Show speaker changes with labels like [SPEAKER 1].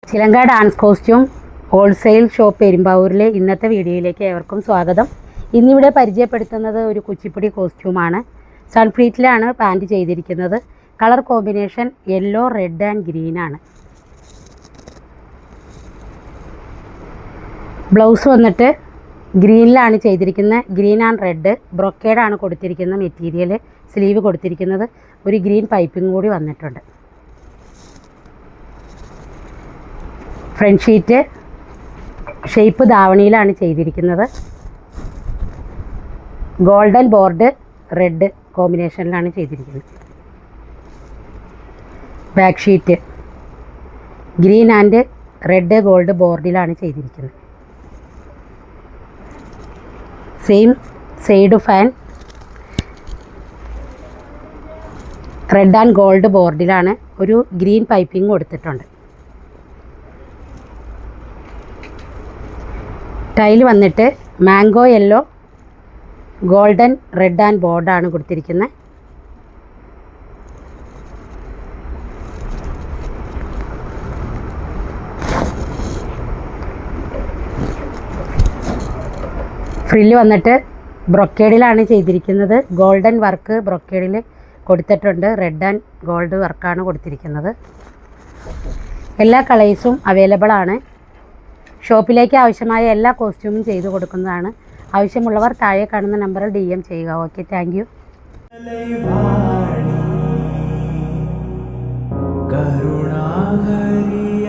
[SPEAKER 1] ചിലങ്ക dance costume wholesale shop പെരുമ്പാവൂരിലെ ഇന്നത്തെ വീഡിയോയിലേക്ക് ഏവർക്കും സ്വാഗതം. ഇന്നിവിടെ പരിചയപ്പെടുത്തുന്നത് ഒരു കുച്ചിപ്പുടി കോസ്റ്റ്യൂമാണ്. സൺഫ്ലീറ്റിലാണ് പാൻറ് ചെയ്തിരിക്കുന്നത്. Colour combination yellow, red and ഗ്രീനാണ്. ബ്ലൗസ് വന്നിട്ട് ഗ്രീനിലാണ് ചെയ്തിരിക്കുന്നത്. ഗ്രീൻ ആൻഡ് റെഡ് ബ്രൊക്കേഡാണ് കൊടുത്തിരിക്കുന്ന മെറ്റീരിയൽ. സ്ലീവ് കൊടുത്തിരിക്കുന്നത് ഒരു ഗ്രീൻ പൈപ്പിംഗ് കൂടി വന്നിട്ടുണ്ട്. ഫ്രണ്ട് ഷീറ്റ് ഷേപ്പ് ധാവണിയിലാണ് ചെയ്തിരിക്കുന്നത്. ഗോൾഡൻ ബോർഡ് റെഡ് കോമ്പിനേഷനിലാണ് ചെയ്തിരിക്കുന്നത്. Back sheet green and red gold ബോർഡിലാണ് ചെയ്തിരിക്കുന്നത്. Same side fan red and gold ബോർഡിലാണ്. ഒരു ഗ്രീൻ പൈപ്പിംഗ് കൊടുത്തിട്ടുണ്ട്. ടൈൽ വന്നിട്ട് mango yellow golden red and ബോർഡാണ് കൊടുത്തിരിക്കുന്നത്. ഫ്രില്ല് വന്നിട്ട് ബ്രൊക്കേഡിലാണ് ചെയ്തിരിക്കുന്നത്. ഗോൾഡൻ വർക്ക് ബ്രൊക്കേഡിൽ കൊടുത്തിട്ടുണ്ട്. റെഡ് ആൻഡ് ഗോൾഡ് വർക്കാണ് കൊടുത്തിരിക്കുന്നത്. എല്ലാ കളേഴ്സും അവൈലബിൾ ആണ്. ഷോപ്പിലേക്ക് ആവശ്യമായ എല്ലാ കോസ്റ്റ്യൂമും ചെയ്തു കൊടുക്കുന്നതാണ്. ആവശ്യമുള്ളവർ താഴെ കാണുന്ന നമ്പറിൽ DM ചെയ്യുക. Okay, thank you.
[SPEAKER 2] കരുണാകരിയ